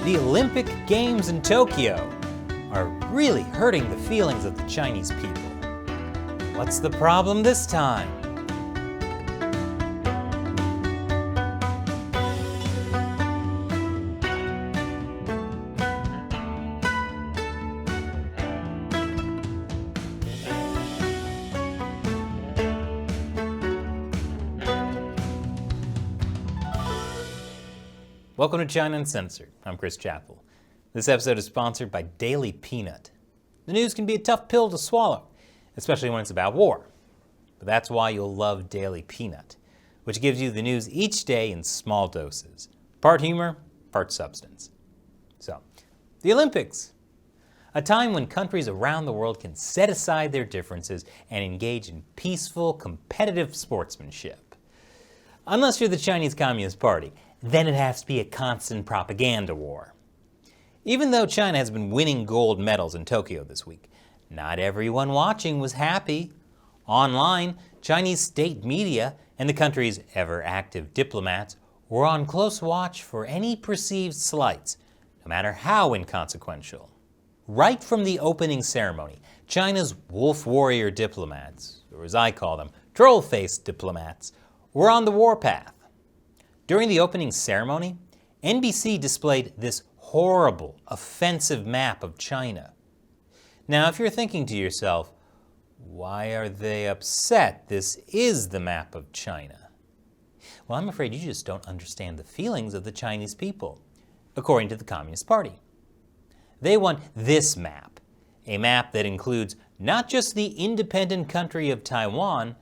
The Olympic Games in Tokyo are really hurting the feelings of the Chinese people. What's the problem this time? Welcome to China Uncensored. I'm Chris Chappell. This episode is sponsored by Daily Pnut. The news can be a tough pill to swallow, especially when it's about war. But that's why you'll love Daily Pnut, which gives you the news each day in small doses. Part humor, part substance. So, the Olympics. A time when countries around the world can set aside their differences and engage in peaceful, competitive sportsmanship. Unless you're the Chinese Communist Party, then it has to be a constant propaganda war. Even though China has been winning gold medals in Tokyo this week, not everyone watching was happy. Online, Chinese state media and the country's ever-active diplomats were on close watch for any perceived slights, no matter how inconsequential. Right from the opening ceremony, China's wolf warrior diplomats, or as I call them, troll-faced diplomats, were on the warpath. During the opening ceremony, NBC displayed this horrible, offensive map of China. Now, if you're thinking to yourself, why are they upset? This is the map of China. Well, I'm afraid you just don't understand the feelings of the Chinese people, according to the Communist Party. They want this map, a map that includes not just the independent country of Taiwan,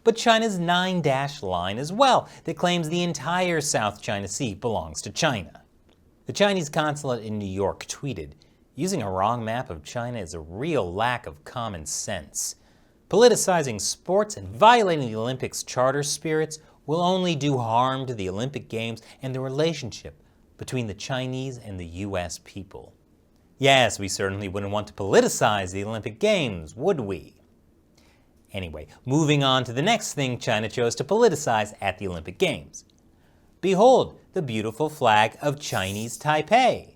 but China's 9-dash line as well, that claims the entire South China Sea belongs to China. The Chinese consulate in New York tweeted, "Using a wrong map of China is a real lack of common sense. Politicizing sports and violating the Olympics' charter spirits will only do harm to the Olympic Games and the relationship between the Chinese and the U.S. people." Yes, we certainly wouldn't want to politicize the Olympic Games, would we? Anyway, moving on to the next thing China chose to politicize at the Olympic Games. Behold, the beautiful flag of Chinese Taipei.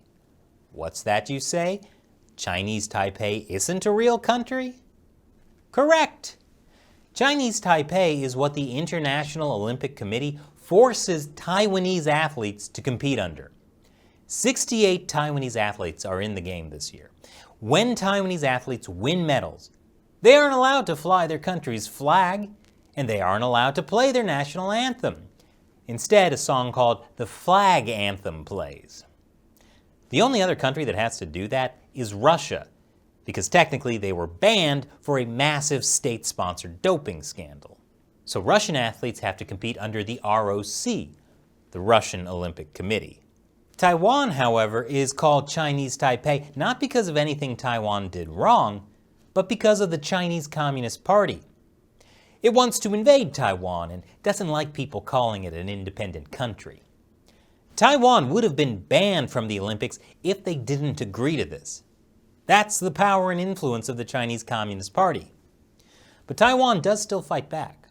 What's that, you say? Chinese Taipei isn't a real country? Correct! Chinese Taipei is what the International Olympic Committee forces Taiwanese athletes to compete under. 68 Taiwanese athletes are in the game this year. When Taiwanese athletes win medals, they aren't allowed to fly their country's flag, and they aren't allowed to play their national anthem. Instead, a song called the Flag Anthem plays. The only other country that has to do that is Russia, because technically they were banned for a massive state-sponsored doping scandal. So Russian athletes have to compete under the ROC, the Russian Olympic Committee. Taiwan, however, is called Chinese Taipei not because of anything Taiwan did wrong, but because of the Chinese Communist Party. It wants to invade Taiwan and doesn't like people calling it an independent country. Taiwan would have been banned from the Olympics if they didn't agree to this. That's the power and influence of the Chinese Communist Party. But Taiwan does still fight back.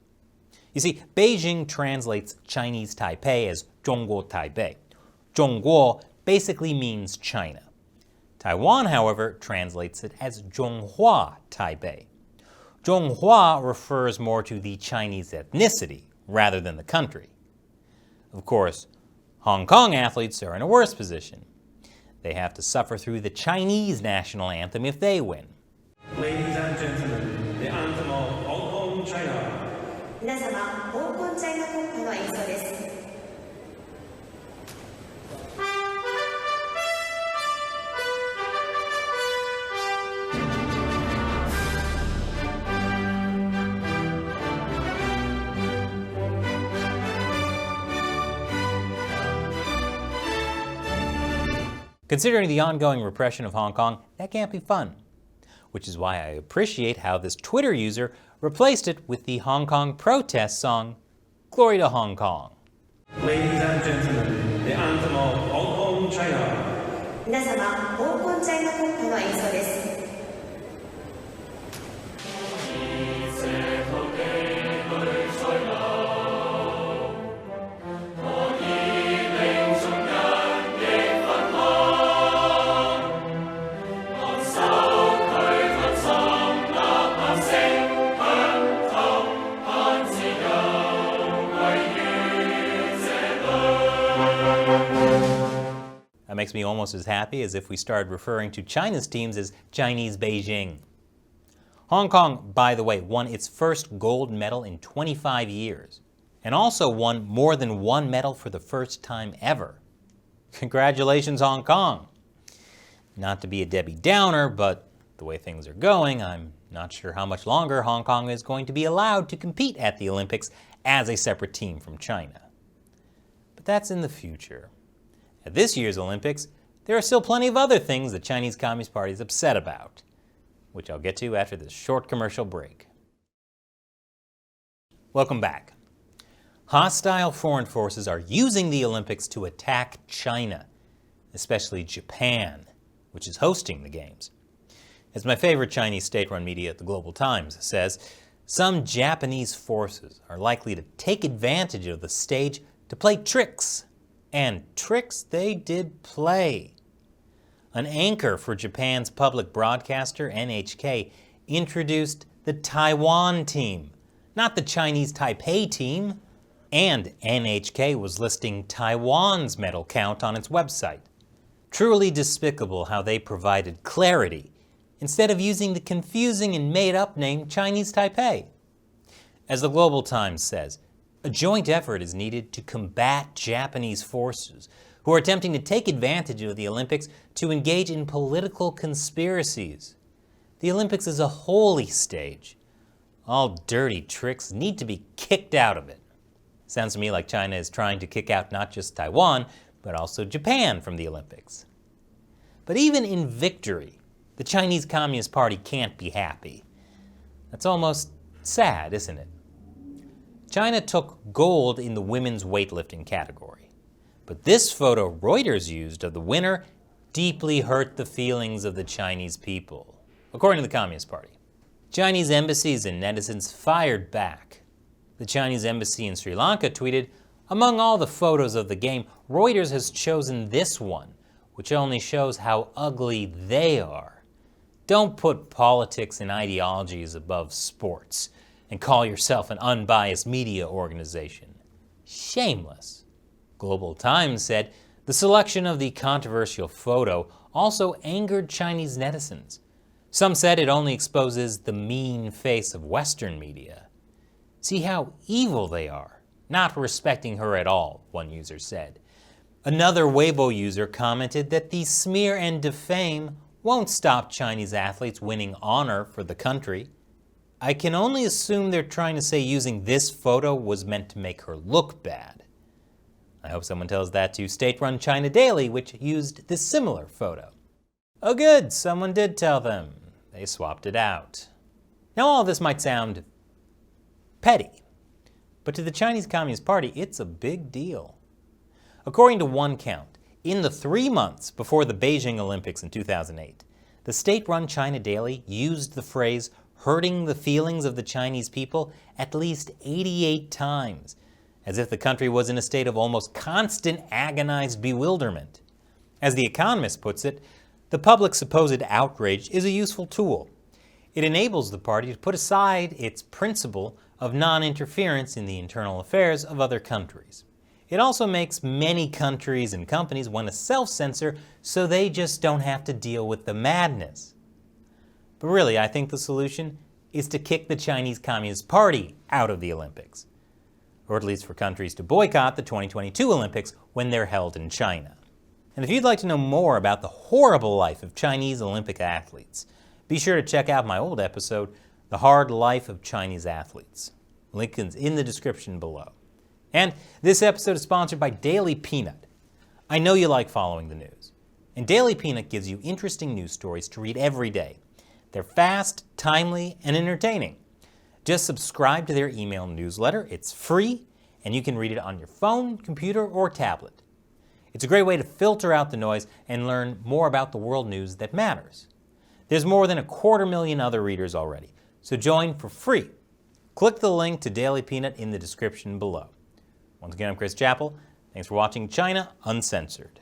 You see, Beijing translates Chinese Taipei as 中国台北. 中国basically means China. Taiwan, however, translates it as Zhonghua Taipei. Zhonghua refers more to the Chinese ethnicity rather than the country. Of course, Hong Kong athletes are in a worse position. They have to suffer through the Chinese national anthem if they win. Ladies and gentlemen, the anthem of Hong Kong, China. 皆様、香港チャイナ国歌の演奏です。Considering the ongoing repression of Hong Kong, that can't be fun. Which is why I appreciate how this Twitter user replaced it with the Hong Kong protest song, Glory to Hong Kong. Ladies and gentlemen, the anthem of Hong Kong, China. 皆様、香港チャイナ国歌の演奏です。我以命送人亦分開。makes me almost as happy as if we started referring to China's teams as Chinese Beijing. Hong Kong, by the way, won its first gold medal in 25 years, and also won more than one medal for the first time ever. Congratulations, Hong Kong! Not to be a Debbie Downer, but the way things are going, I'm not sure how much longer Hong Kong is going to be allowed to compete at the Olympics as a separate team from China. But that's in the future. At this year's Olympics, there are still plenty of other things the Chinese Communist Party is upset about, which I'll get to after this short commercial break. Welcome back. Hostile foreign forces are using the Olympics to attack China, especially Japan, which is hosting the Games. As my favorite Chinese state-run media, the Global Times, says, some Japanese forces are likely to take advantage of the stage to play tricks. And tricks they did play. An anchor for Japan's public broadcaster, NHK, introduced the Taiwan team, not the Chinese Taipei team. And NHK was listing Taiwan's medal count on its website. Truly despicable how they provided clarity instead of using the confusing and made-up name Chinese Taipei. As the Global Times says, a joint effort is needed to combat Japanese forces who are attempting to take advantage of the Olympics to engage in political conspiracies. The Olympics is a holy stage. All dirty tricks need to be kicked out of it. Sounds to me like China is trying to kick out not just Taiwan, but also Japan from the Olympics. But even in victory, the Chinese Communist Party can't be happy. That's almost sad, isn't it? China took gold in the women's weightlifting category. But this photo Reuters used of the winner deeply hurt the feelings of the Chinese people, according to the Communist Party. Chinese embassies and netizens fired back. The Chinese embassy in Sri Lanka tweeted, "Among all the photos of the game, Reuters has chosen this one, which only shows how ugly they are. Don't put politics and ideologies above sports and call yourself an unbiased media organization. Shameless." Global Times said the selection of the controversial photo also angered Chinese netizens. Some said it only exposes the mean face of Western media. See how evil they are, not respecting her at all, one user said. Another Weibo user commented that the smear and defame won't stop Chinese athletes winning honor for the country. I can only assume they're trying to say using this photo was meant to make her look bad. I hope someone tells that to state-run China Daily, which used this similar photo. Oh good, someone did tell them. They swapped it out. Now all this might sound petty, but to the Chinese Communist Party, it's a big deal. According to one count, in the 3 months before the Beijing Olympics in 2008, the state-run China Daily used the phrase hurting the feelings of the Chinese people at least 88 times, as if the country was in a state of almost constant agonized bewilderment. As The Economist puts it, the public's supposed outrage is a useful tool. It enables the party to put aside its principle of non-interference in the internal affairs of other countries. It also makes many countries and companies want to self-censor so they just don't have to deal with the madness. But really, I think the solution is to kick the Chinese Communist Party out of the Olympics, or at least for countries to boycott the 2022 Olympics when they're held in China. And if you'd like to know more about the horrible life of Chinese Olympic athletes, be sure to check out my old episode, The Hard Life of Chinese Athletes. Link is in the description below. And this episode is sponsored by Daily Pnut. I know you like following the news, and Daily Pnut gives you interesting news stories to read every day. They're fast, timely, and entertaining. Just subscribe to their email newsletter. It's free, and you can read it on your phone, computer, or tablet. It's a great way to filter out the noise and learn more about the world news that matters. There's more than 250,000 other readers already, so join for free. Click the link to Daily Pnut in the description below. Once again, I'm Chris Chappell. Thanks for watching China Uncensored.